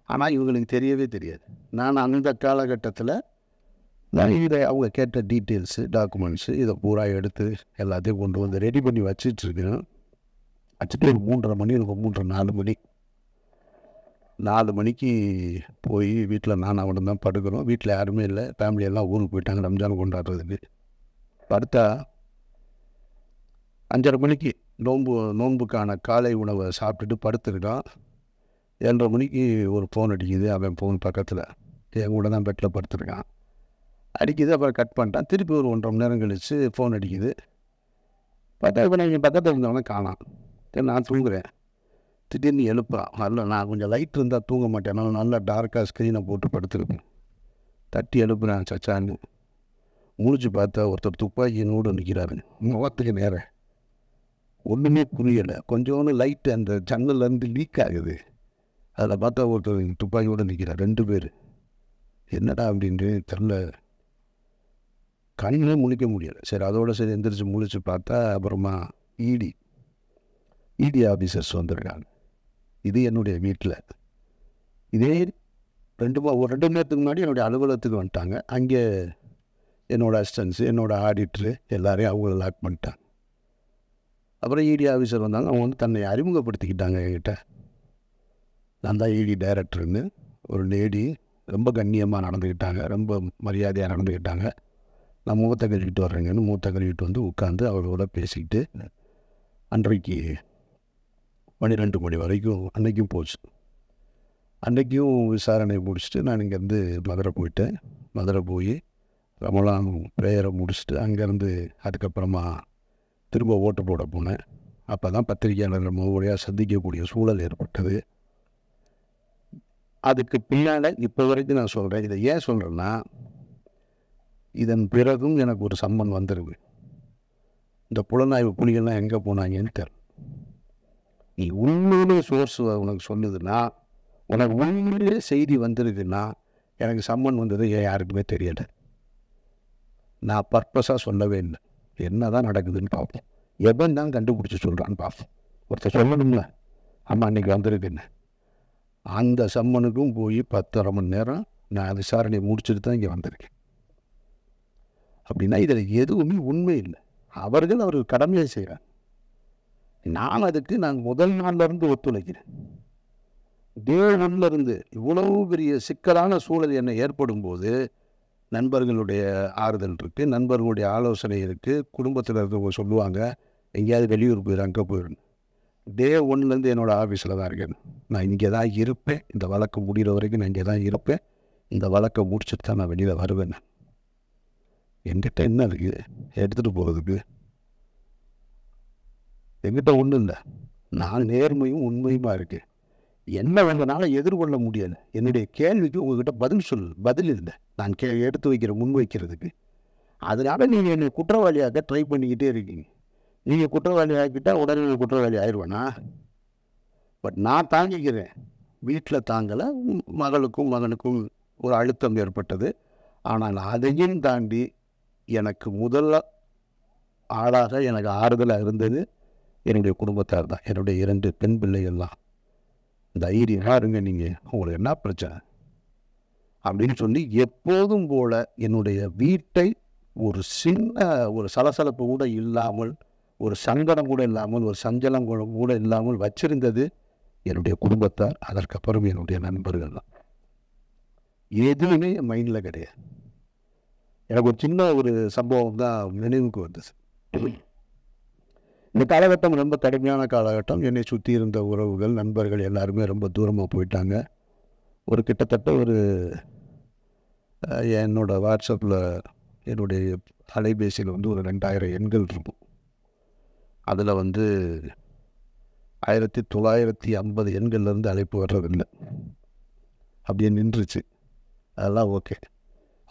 ஆனால் இவங்களுக்கு தெரியவே தெரியாது. நான் அந்த காலகட்டத்தில் நான் இதை அவங்க கேட்ட டீட்டெயில்ஸு, டாக்குமெண்ட்ஸு இதை பூரா எடுத்து எல்லாத்தையும் கொண்டு வந்து ரெடி பண்ணி வச்சிட்ருக்கேன். வச்சுட்டு ஒரு 3:30 மணி இருக்கும், 3:30 4 மணி. 4 மணிக்கு போய் வீட்டில் நான் அவனும் தான் படுக்கிறோம். வீட்டில் யாருமே இல்லை, ஃபேமிலியெல்லாம் ஊருக்கு போயிட்டாங்க ரம்ஜான் கொண்டாடுறதுக்கு. படுத்தா 5:30 மணிக்கு நோன்புக்கான காலை உணவை சாப்பிட்டுட்டு படுத்துருக்கான். 7:30 மணிக்கு ஒரு ஃபோன் அடிக்குது. அவன் ஃபோன் பக்கத்தில் என் கூட தான் பெட்டில் படுத்துருக்கான். அடிக்குது. அப்புறம் கட் பண்ணிட்டான். திருப்பி ஒரு 1.5 மணி நேரம் கழித்து ஃபோன் அடிக்குது. பார்த்தா இப்போ நான் என் பக்கத்தில் இருந்தவனை காணாம். நான் தூங்குறேன். திடீர்னு எழுப்புறான். நல்ல நான் கொஞ்சம் லைட் இருந்தால் தூங்க மாட்டேன், நான் நல்லா டார்க்காக ஸ்க்ரீனை போட்டு படுத்துருக்கேன். தட்டி எழுப்புறேன் சச்சான்னு. முழிச்சு பார்த்தா ஒருத்தர் துப்பாக்கியோடு நிற்கிறாரு முகத்துக்கு நேரம். ஒன்றுமே புரியலை. கொஞ்சோண்டு லைட்டு அந்த ஜன்னல்லேருந்து லீக் ஆகுது. அதில் பார்த்தா ஒருத்தர் துப்பாக்கியோடு நிற்கிறார். 2 பேர். என்னடா அப்படின்ட்டு தெரில. கண்ணிலே முழிக்க முடியலை. சரி அதோட சரி எந்திரிச்சு முழிச்சு பார்த்தா அப்புறமா இடி ஆஃபீஸர்ஸ் வந்திருக்காங்க. இது என்னுடைய வீட்டில். இதே 2 மணி நேரத்துக்கு முன்னாடி என்னுடைய அலுவலகத்துக்கு வந்துட்டாங்க. அங்கே என்னோடய அசிஸ்டன்ஸு, என்னோடய ஆடிட்ரு எல்லாரையும் அவங்கள லாக் பண்ணிட்டாங்க. அப்புறம் இடி ஆஃபீஸர் வந்தாங்க. அவங்க வந்து தன்னை அறிமுகப்படுத்திக்கிட்டாங்க என்கிட்ட. நான் தான் இடி டைரக்டர்னு. ஒரு லேடி ரொம்ப கண்ணியமாக நடந்துக்கிட்டாங்க, ரொம்ப மரியாதையாக நடந்துக்கிட்டாங்க. நான் முகத்தை கழுவிட்டு வர்றேங்கன்னு முகத்தை கழுவிட்டு வந்து உட்காந்து அவரோட பேசிக்கிட்டு அன்றைக்கு 12 மணி வரைக்கும் அன்றைக்கும் போச்சு. அன்றைக்கும் விசாரணை முடிச்சுட்டு நான் இங்கேருந்து மதுரை போயிட்டேன். மதுரை போய் ரமலான் ப்ரேயரை முடிச்சுட்டு அங்கேருந்து அதுக்கப்புறமா திரும்ப ஓட்டு போட போனேன். அப்போ தான் பத்திரிகையாளர்கள் முறையாக சந்திக்கக்கூடிய சூழல் ஏற்பட்டது. அதுக்கு பின்னால் இப்போ வரைக்கும் நான் சொல்கிறேன். இதை ஏன் சொல்கிறேன்னா, இதன் பிறகும் எனக்கு ஒரு சம்மன் வந்துருக்கு. இந்த புலனாய்வு புலிகள்லாம் எங்கே போனாங்கன்னு தெரியல. நீ உண்மையிலே சோர்ஸ் உனக்கு சொல்லுதுன்னா, உனக்கு உண்மையிலே செய்தி வந்திருக்குன்னா, எனக்கு சம்மன் வந்தது ஏன் யாருக்குமே தெரியலை. நான் பர்பஸாக சொல்லவே இல்லை. என்ன தான் நடக்குதுன்னு பார்ப்போம். எவன் தான் கண்டுபிடிச்சி சொல்கிறான்னு பார்ப்போம். ஒருத்தர் சொல்லணும்ல, ஆமாம் அன்றைக்கி வந்திருக்குன்னு. அந்த சம்மனுக்கும் போய் 10:30 மணி நேரம் நான் விசாரணையை முடிச்சுட்டு தான் இங்கே வந்திருக்கேன். அப்படின்னா இதில் எதுவுமே உண்மை இல்லை. அவர்கள் கடமையை செய்கிறாங்க. நான் அதுக்கு முதல் நாள்லேருந்து ஒத்துழைக்கிறேன். டே 1லேருந்து இவ்வளவு பெரிய சிக்கலான சூழல் என்னை ஏற்படும் போது நண்பர்களுடைய ஆறுதல் இருக்குது, நண்பர்களுடைய ஆலோசனை இருக்குது. குடும்பத்தில் இருக்கவங்க சொல்லுவாங்க, எங்கேயாவது வெளியூர் போயிடும், அங்கே போயிடும். டே 1லேருந்து என்னோடய ஆஃபீஸில் தான் இருக்கேன். நான் இங்கே தான் இருப்பேன். இந்த வழக்கு முடிகிற வரைக்கும் நான் இங்கே தான் இருப்பேன். இந்த வழக்கை முடிச்சுட்டு தான் நான் வெளியில் வருவேன். என்கிட்ட என்ன இருக்குது எடுத்துகிட்டு போகிறதுக்கு? என்கிட்ட ஒன்றும் இல்லை. நான் நேர்மையும் உண்மையுமா இருக்கேன். என்ன வேண்டனாலும் எதிர்கொள்ள முடியலை. என்னுடைய கேள்விக்கு உங்கள்கிட்ட பதில் இல்லை. நான் எடுத்து வைக்கிற முன் வைக்கிறதுக்கு. அதனால் நீங்கள் என்னை குற்றவாளியாக ட்ரை பண்ணிக்கிட்டே இருக்கீங்க. நீங்கள் குற்றவாளி ஆக்கிட்டால் உடனே குற்றவாளி ஆயிடுவேனா? பட் நான் தாங்கிக்கிறேன். வீட்டில் தாங்கலை. மகளுக்கும் மகனுக்கும் ஒரு அழுத்தம் ஏற்பட்டது. ஆனால் அதையும் தாண்டி எனக்கு முதல் ஆளாக எனக்கு ஆறுதலாக இருந்தது என்னுடைய குடும்பத்தார் தான். என்னுடைய 2 பெண் பிள்ளைகள் தான். தைரியமாக இருங்க, நீங்கள் உங்களுக்கு என்ன பிரச்சனை அப்படின்னு சொல்லி எப்போதும் போல் என்னுடைய வீட்டை ஒரு சலசலப்பு கூட இல்லாமல், ஒரு சங்கடம் கூட இல்லாமல், ஒரு சஞ்சலம் கூட இல்லாமல் வச்சிருந்தது என்னுடைய குடும்பத்தார். அதற்கப்புறம் என்னுடைய நண்பர்கள் தான். எதுவுமே என் மைண்டில் கிடையாது. எனக்கு ஒரு சின்ன சம்பவம் தான் நினைவுக்கு வந்தது. இந்த காலகட்டம் ரொம்ப கடுமையான காலகட்டம். என்னை சுற்றி இருந்த உறவுகள், நண்பர்கள் எல்லாருமே ரொம்ப தூரமாக போயிட்டாங்க. கிட்டத்தட்ட என்னோடய வாட்ஸ்அப்பில் என்னுடைய அலைபேசியில் ஒரு 2000 எண்கள் இருக்கும். அதில் 1950 எண்கள்லேருந்து அழைப்பு வர்றதில்லை. அப்படியே நின்றுச்சு. அதெல்லாம் ஓகே.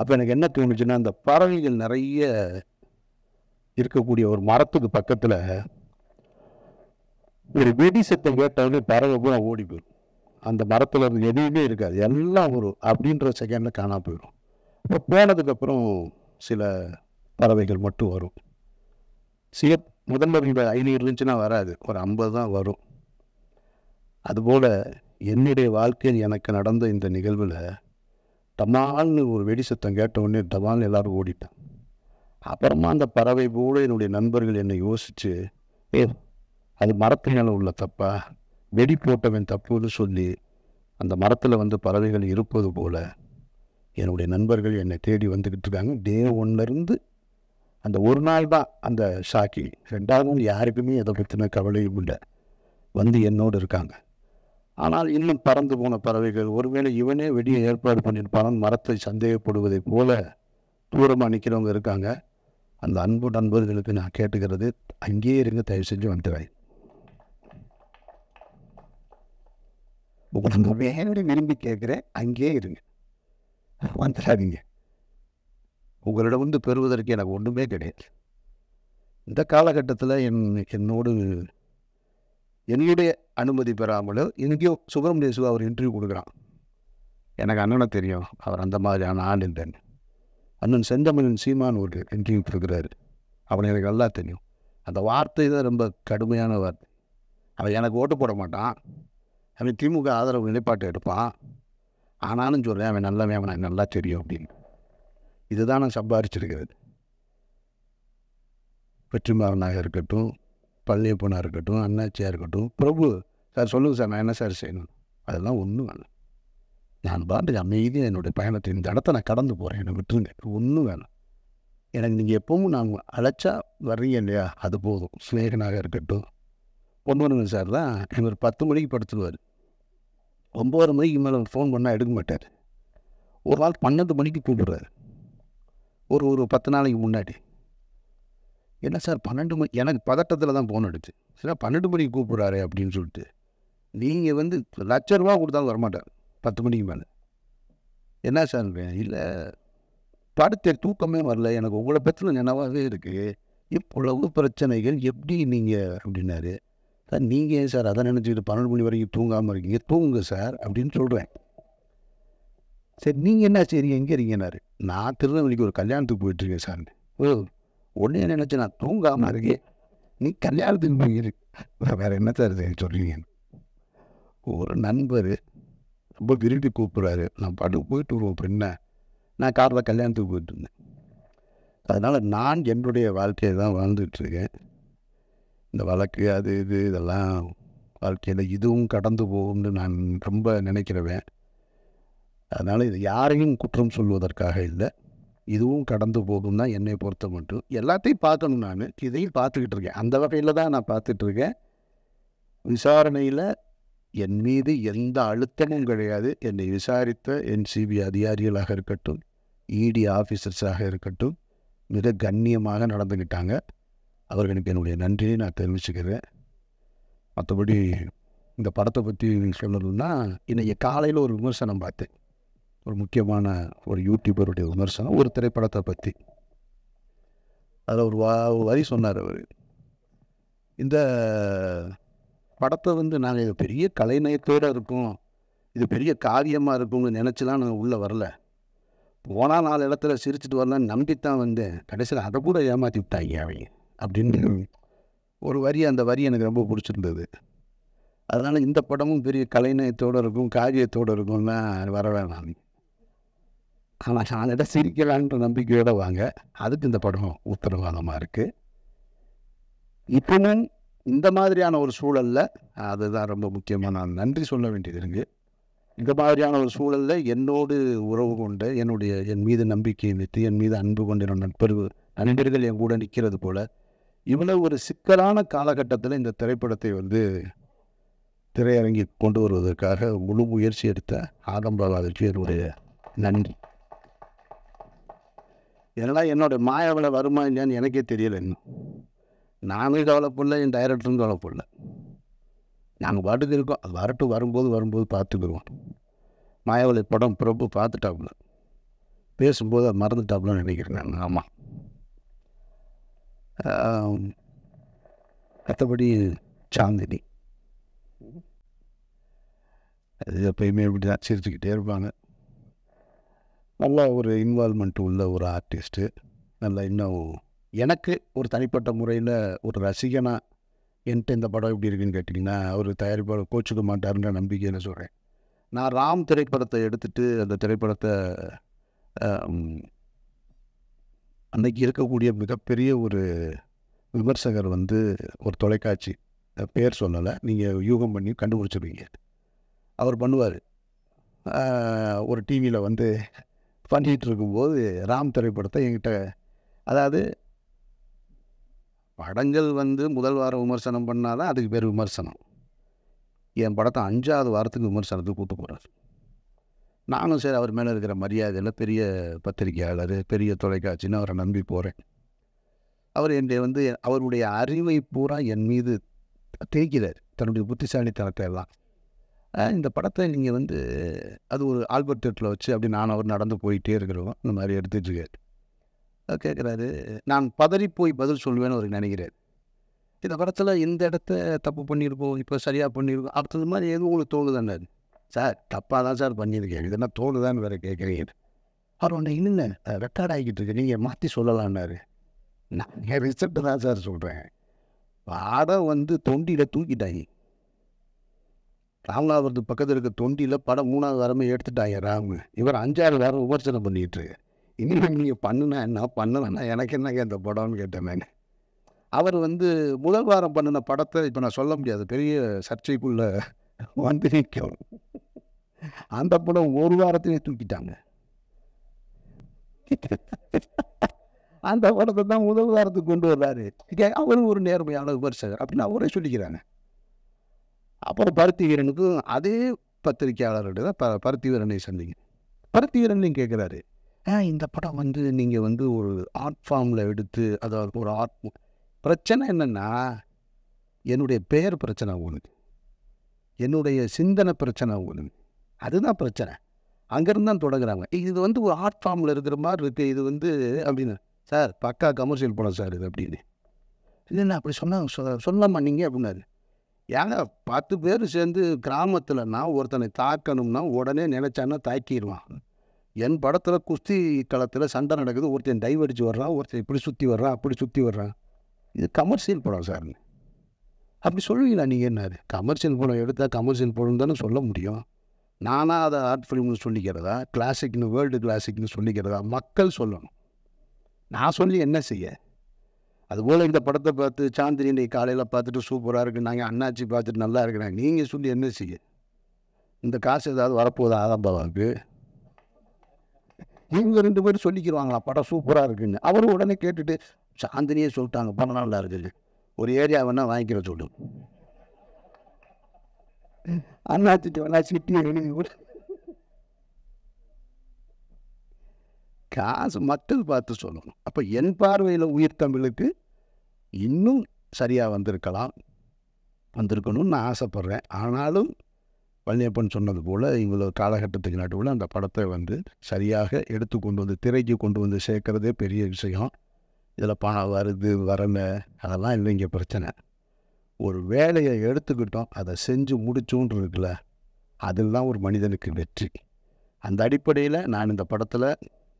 அப்போ எனக்கு என்ன தோணுச்சுன்னா, அந்த பறவைகள் நிறைய இருக்கக்கூடிய ஒரு மரத்துக்கு பக்கத்தில் ஒரு வெடி சத்தம் கேட்டாலே பறவை பூரா ஓடி போயிடும். அந்த மரத்தில் இருந்து எதுவுமே இருக்காது, எல்லாம் ஒரு அப்படின்ற செகண்டில் காணாம போயிடும். இப்போ போனதுக்கப்புறம் சில பறவைகள் மட்டும் வரும். முதல்ல 500 இருந்துச்சுன்னா வராது, ஒரு 50 தான் வரும். அதுபோல் என்னுடைய வாழ்க்கையில் எனக்கு நடந்த இந்த நிகழ்வில் டமால்னு ஒரு வெடி சத்தம் கேட்ட உடனே டமால்னு எல்லாரும் ஓடிட்டான். அப்புறமா அந்த பறவை போல என்னுடைய நண்பர்கள் என்னை யோசித்து, அது மரத்து மேலே உள்ள தப்பா, வெடி போட்டவன் தப்புன்னு சொல்லி அந்த மரத்தில் வந்து பறவைகள் இருப்பது போல் என்னுடைய நண்பர்கள் என்னை தேடி வந்துக்கிட்டு இருக்காங்க. டே 1லேருந்து அந்த ஒரு நாள் தான் அந்த ஷாக்கி. 2வது நாள் யாருக்குமே எதை பற்றின கவலையும் இல்லை, வந்து என்னோடு இருக்காங்க. ஆனால் இன்னும் பறந்து போன பறவைகள், ஒருவேளை இவனே வெடியை ஏற்பாடு பண்ணியிருப்பான் மரத்தை சந்தேகப்படுவதை போல தூரமாக நிற்கிறவங்க இருக்காங்க. அந்த அன்பு நண்பர்களுக்கு நான் கேட்டுக்கிறது, அங்கேயே இருங்க, தயவு செஞ்சு வந்துடுறாய். உங்களுக்கு வேறு விரும்பி கேட்குறேன், அங்கேயே இருங்க, வந்துடாதீங்க. உங்களிடம் வந்து பெறுவதற்கு எனக்கு ஒன்றுமே கிடையாது. இந்த காலகட்டத்தில் என்னோடு என்னுடைய அனுமதி பெறாமலோ எங்கேயோ சுப்பிரமணிய சிவா அவர் இன்டர்வியூ கொடுக்குறான். எனக்கு அண்ணனை தெரியும், அவர் அந்த மாதிரியான ஆள் இல்லைன்னு. அண்ணன் செந்தமிழன் சீமான் ஒரு இன்டர்வியூ கொடுக்குறாரு, அவனை எனக்கு நல்லா தெரியும். அந்த வார்த்தை தான் ரொம்ப கடுமையான வார்த்தை. அவன் எனக்கு ஓட்டு போட மாட்டான், அவன் திமுக ஆதரவு நிலைப்பாட்டை எடுப்பான், ஆனாலும் சொல்கிறேன் அவன் நல்லவன், அவன் எனக்கு நல்லா தெரியும் அப்படின்னு. இதுதான் நான் சம்பாரிச்சிருக்கிறது. வெற்றிமாறனாக இருக்கட்டும், பழனியப்பனாக இருக்கட்டும், அண்ணாச்சியாக இருக்கட்டும், பிரபு சார் சொல்லுங்கள் சார், நான் என்ன சார் செய்யணும், அதெல்லாம் ஒன்றும் வேணும். நான் பாட்டுக்கு அமைதியாக என்னுடைய பயணத்தை இந்த இடத்த நான் கடந்து போகிறேன், என்னை விட்டுருங்க, ஒன்றும் வேணும். எனக்கு நீங்கள் எப்பவும் நான் அழைச்சா வர்றீங்க இல்லையா, அது போதும். ஸ்நேகனாக இருக்கட்டும், பொன்வனன் சார் தான் இவர் 10 மணிக்கு படுத்துடுவார், 9 மணிக்கு மேலே ஃபோன் பண்ணால் எடுக்க மாட்டார். ஒரு நாள் 12 மணிக்கு கூப்பிடுறாரு, ஒரு 10 நாளைக்கு முன்னாடி. என்ன சார் 12 மணி, எனக்கு பதட்டத்தில் தான் ஃபோன் அடிச்சு, சரி 12 மணிக்கு கூப்பிட்றாரு அப்படின்னு சொல்லிட்டு. நீங்கள் வந்து ₹1,00,000 கொடுத்தாலும் வரமாட்டார் 10 மணிக்கு மேலே. என்ன சார், இல்லை படுத்த தூக்கமே வரல, எனக்கு உங்களை பற்றின நினைவாகவே இருக்குது, இவ்வளவு பிரச்சனைகள் எப்படி நீங்கள் அப்படின்னாரு. சார் நீங்கள் ஏன் சார் அதை நினச்சிக்கிட்டு 12 மணி வரைக்கும் தூங்காமல் இருக்கீங்க, தூங்குங்க சார் அப்படின்னு சொல்கிறேன். சரி நீங்கள் என்ன செய்றீங்க, எங்கே இருக்கீங்கன்னாரு. நான் திருநெல்வேலிக்கு ஒரு கல்யாணத்துக்கு போயிட்டுருக்கேன் சார். ஒன்றே நினச்சி நான் தூங்காமல் இருக்கேன், நீ கல்யாணத்துக்கு போயிரு, வேறு என்ன சார் சொல்கிறீங்க. ஒரு நண்பர் ரொம்ப விரும்பி கூப்பிட்றாரு, நான் பாட்டுக்கு போயிட்டு வருவோம், பெண்ணை நான் காரில் கல்யாணத்துக்கு போயிட்டு இருந்தேன். அதனால் நான் என்னுடைய வாழ்க்கையை தான் வாழ்ந்துட்டுருக்கேன். இந்த வழக்கு அது இது இதெல்லாம் வாழ்க்கையில் இதுவும் கடந்து போகும்னு நான் ரொம்ப நினைக்கிறவேன். அதனால் இது யாரையும் குற்றம் சொல்வதற்காக இல்லை, இதுவும் கடந்து போகும் தான் என்னை பொறுத்த மட்டும். எல்லாத்தையும் பார்க்கணும், நான் இதையும் பார்த்துக்கிட்டு இருக்கேன், அந்த வகையில் தான் நான் பார்த்துட்ருக்கேன். விசாரணையில் என் மீது எந்த அழுத்தமும் கிடையாது. என்னை விசாரித்த NCB அதிகாரிகளாக இருக்கட்டும், ED ஆஃபீஸர்ஸாக இருக்கட்டும், மிக கண்ணியமாக நடந்துக்கிட்டாங்க. அவர்களுக்கு என்னுடைய நன்றியை நான் தெரிவிச்சுக்கிறேன். மற்றபடி இந்த படத்தை பற்றி சொல்லணும்னா, இன்றைக்கி காலையில் ஒரு விமர்சனம் பார்த்தேன், ஒரு முக்கியமான ஒரு யூடியூபருடைய விமர்சனம் ஒரு திரைப்படத்தை பற்றி. அதில் ஒரு வரி சொன்னார் அவர், இந்த படத்தை வந்து நாங்கள் இது பெரிய கலைநயத்தோடு இருக்கும், இது பெரிய காரியமாக இருக்கும்னு நினச்சிலாம் நாங்கள் உள்ளே வரல, போனால் 4 இடத்துல சிரிச்சுட்டு வரலான்னு நம்பித்தான் வந்தேன், கடைசியில் அதை கூட ஏமாற்றி விட்டாங்க அவங்க அப்படின்னு ஒரு வரி. அந்த வரி எனக்கு ரொம்ப பிடிச்சிருந்தது. அதனால் இந்த படமும் பெரிய கலைநயத்தோடு இருக்கும், காரியத்தோடு இருக்கும்னா வர வேணாம். ஆனால் 4 இடம் சிரிக்கலான்ற நம்பிக்கையோடு வாங்க, அதுக்கு இந்த படம் உத்தரவாதமாக இருக்குது. இப்பவும் இந்த மாதிரியான ஒரு சூழலில் அதுதான் ரொம்ப முக்கியமாக நான் நன்றி சொல்ல வேண்டியது இருக்குது. இந்த மாதிரியான ஒரு சூழலில் என்னோடு உறவு கொண்டு என் மீது நம்பிக்கை வைத்து என் மீது அன்பு கொண்ட நண்பர்கள் என் கூட நிற்கிறது போல், இவ்வளோ ஒரு சிக்கலான காலகட்டத்தில் இந்த திரைப்படத்தை வந்து திரையரங்கி கொண்டு வருவதற்காக முழு முயற்சி எடுத்த ஆதம்பாலாவுக்கு என்னுடைய நன்றி. ஏன்னா என்னோட மாயாவில் வருமா இல்லையான்னு எனக்கே தெரியலை. இன்னும் நானும் கவலைப்படல, என் டைரக்டரும் கவலைப்படல, நாங்கள் பாட்டுக்கு இருக்கோம். அது வரும்போது பார்த்துக்குருவோம். மாயாவளி படம் பிரபு பார்த்துட்டாப்புல, பேசும்போது அது மறந்துட்டாப்புலன்னு நினைக்கிறேன் நான். ஆமாம். மற்றபடி சாந்தினி அது எப்பயுமே இப்படி தான் சிரிச்சுக்கிட்டே இருப்பாங்க. நல்லா ஒரு இன்வால்மெண்ட் உள்ள ஒரு ஆர்டிஸ்ட்டு. நல்லா இன்னும் எனக்கு ஒரு தனிப்பட்ட முறையில் ஒரு ரசிகனாக என்கிட்ட இந்த படம் எப்படி இருக்குன்னு கேட்டிங்கன்னா, அவர் தயாரிப்பாளர் கோச்சுக்க மாட்டாருன்ற நம்பிக்கையில் சொல்கிறேன். நான் ராம் திரைப்படத்தை எடுத்துகிட்டு அந்த திரைப்படத்தை அன்னைக்கு இருக்கக்கூடிய மிகப்பெரிய ஒரு விமர்சகர் வந்து ஒரு தொலைக்காட்சி பேர் சொல்லலை, நீங்கள் யூகம் பண்ணி கண்டுபிடிச்சிருவீங்க. அவர் பண்ணுவார். ஒரு டிவியில் வந்து பண்ணிகிட்டு இருக்கும்போது ராம் திரைப்படத்தை என்கிட்ட, அதாவது படங்கள் வந்து முதல் வாரம் விமர்சனம் பண்ணால் தான் அதுக்கு பேர் விமர்சனம். என் படத்தை 5ஆவது வாரத்துக்கு விமர்சனத்துக்கு கூப்பிட்டு போகிறார். நானும் சரி அவர் மேலே இருக்கிற மரியாதையில் பெரிய பத்திரிகையாளர், பெரிய தொலைக்காட்சின்னு அவரை நம்பி போகிறேன். அவர் என்னை வந்து அவருடைய அறிவை பூரா என் மீது தேய்க்கிறார், தன்னுடைய புத்திசாலித்தனத்தை எல்லாம். இந்த படத்தை நீங்கள் வந்து அது ஒரு ஆல்பர்ட் தேட்டரில் வச்சு அப்படி நான் அவர் நடந்து போயிட்டே இருக்கிறோம், இந்த மாதிரி எடுத்துகிட்ருக்காரு. கேட்குறாரு, நான் பதறி போய் பதில் சொல்லுவேன்னு அவருக்கு நினைக்கிறார். இந்த படத்தில் இந்த இடத்த தப்பு பண்ணியிருக்கோம், இப்போ சரியாக பண்ணியிருக்கோம், அடுத்தது மாதிரி எதுவும் உங்களுக்கு தோணுதான்னாரு. சார் தப்பாக தான் சார் பண்ணியிருக்கேன், இது என்ன தோணுதான்னு வேறு கேட்குறீங்க. அவர் ஒன்று இல்லைங்க ரெக்கார்ட் ஆகிக்கிட்டு இருக்கு, நீங்கள் மாற்றி சொல்லலான்னாரு. நான் என் ரிசல்ட்டு தான் சார் சொல்கிறேன். படம் வந்து தொண்டியில் தூக்கிட்டாங்க. ராமநாதபுரத்து பக்கத்தில் இருக்க தொண்டியில் படம் 3வது வாரமே எடுத்துட்டாங்க ராமு. இவர் 5ஆவது வாரம் விமர்சனம் பண்ணிகிட்டு, இனிமேல் நீங்கள் பண்ணுனா என்ன, பண்ணலைன்னா எனக்கு என்னங்க இந்த படம்னு கேட்டேன் நான். அவர் வந்து முதல் வாரம் பண்ணின படத்தை இப்போ நான் சொல்ல முடியாது, பெரிய சர்ச்சைக்குள்ளே வந்து நிற்கும். அந்த படம் ஒரு வாரத்திலே தூக்கிட்டாங்க. அந்த படத்தை தான் முதல் வாரத்துக்கு கொண்டு வர்றாரு. அவரும் ஒரு நேர்மையான விமர்சகர் அப்படின்னு அவரே சொல்லிக்கிறாங்க. அப்புறம் பருத்தி வீரனுக்கும் அதே பத்திரிகையாளர்கிட்ட தான் பருத்தி வீரனை சந்திங்க. பருத்தி வீரனையும் கேட்குறாரு, இந்த படம் வந்து நீங்கள் வந்து ஒரு ஆர்ட் ஃபார்மில் எடுத்து, அதாவது ஒரு ஆர்ட் பிரச்சனை என்னென்னா, என்னுடைய பெயர் பிரச்சனை உங்களுக்கு, என்னுடைய சிந்தனை பிரச்சனை உங்களுக்கு, அதுதான் பிரச்சனை. அங்கேருந்து தான் தொடங்குறாங்க. இது வந்து ஒரு ஆர்ட் ஃபார்மில் இருக்கிற மாதிரி இருக்குது இது வந்து அப்படின்னு. சார் பக்கா கமர்ஷியல் படம் சார் இது அப்படின்னு. இல்லைண்ணா அப்படி சொல்லாமா நீங்கள் அப்படின்னாரு. ஏங்க 10 பேர் சேர்ந்து கிராமத்தில்னா ஒருத்தனை தாக்கணும்னா உடனே நினச்சான்னா தாக்கிடுவான். என் படத்தில் குஸ்தி களத்தில் சண்டை நடக்குது, ஒருத்தன் டைவ் அடித்து வர்றான், ஒருத்தன் இப்படி சுற்றி வர்றான், அப்படி சுற்றி வர்றான், இது கமர்ஷியல் படம் சார்னு அப்படி சொல்லுவீங்களா நீங்கள்? என்னாரு கமர்ஷியல் படம் எடுத்தால் கமர்ஷியல் படம் தானே சொல்ல முடியும். நானாக அதை ஆர்ட் ஃபிலிம்னு சொல்லிக்கிறதா, கிளாசிக்னு வேர்ல்டு கிளாசிக்னு சொல்லிக்கிறதா? மக்கள் சொல்லணும், நான் சொல்லி என்ன செய்ய? அதுபோல் இந்த படத்தை பார்த்து சாந்தினி இன்னைக்கு காலையில் பார்த்துட்டு சூப்பராக இருக்குது, நாங்கள் அண்ணாச்சி பார்த்துட்டு நல்லா இருக்கிறாங்க, நீங்கள் சொல்லி என்ன செய்ய? இந்த காசு ஏதாவது வரப்போகுது ஆரம்பாவுக்கு? இவங்க 2 பேரும் சொல்லிக்கிறாங்களா படம் சூப்பராக இருக்குன்னு. அவரும் உடனே கேட்டுட்டு சாந்தினியே சொல்லிட்டாங்க படம் நல்லா இருக்குது, ஒரு ஏரியா வேணால் வாங்கிக்கிற சொல்லு, அண்ணாச்சிட்டு வேணா சிட்டி எழுதி கூட. காசு மக்கள் பார்த்து சொல்லணும். அப்போ என் பார்வையில் உயிர் தமிழுக்கு இன்னும் சரியாக வந்திருக்கணும்னு நான் ஆசைப்பட்றேன். ஆனாலும் பழனியப்பன் சொன்னது போல் இவ்வளோ காலகட்டத்துக்கு நடுவில் அந்த படத்தை வந்து சரியாக எடுத்து கொண்டு வந்து திரைக்கு கொண்டு வந்து சேர்க்குறதே பெரிய விஷயம். இதில் பணம் வருது வரலை அதெல்லாம் இல்லை இங்கே பிரச்சனை. ஒரு வேலையை எடுத்துக்கிட்டோம், அதை செஞ்சு முடிச்சோன்னு இருக்குல்ல, அதுதான் ஒரு மனிதனுக்கு வெற்றி. அந்த அடிப்படையில் நான் இந்த படத்தில்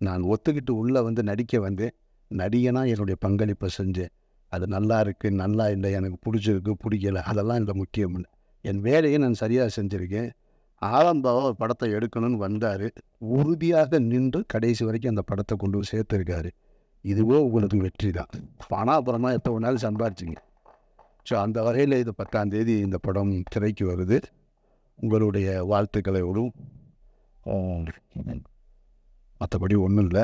நான் ஒத்துக்கிட்டு உள்ளே வந்து நடிக்க வந்தேன். நடிகனாக என்னுடைய பங்களிப்பை செஞ்சேன். அது நல்லா இருக்குது நல்லா இல்லை, எனக்கு பிடிச்சிருக்கு பிடிக்கலை, அதெல்லாம் இல்லை முக்கியம் இல்லை. என் வேலையை நான் சரியாக செஞ்சுருக்கேன். ஆரம்பாவை ஒரு படத்தை எடுக்கணும்னு வந்தார், உறுதியாக நின்று கடைசி வரைக்கும் அந்த படத்தை கொண்டு போய் சேர்த்துருக்காரு. இதுவோ உங்களுக்கு வெற்றி தான். பணம் அப்புறமா எப்போ வேணாலும் சம்பாரிச்சிங்க. ஸோ அந்த வகையில் இது 10ஆம் தேதி இந்த படம் திரைக்கு வருது. உங்களுடைய வாழ்த்துக்களோடும் மற்றபடி ஒன்றும் இல்லை.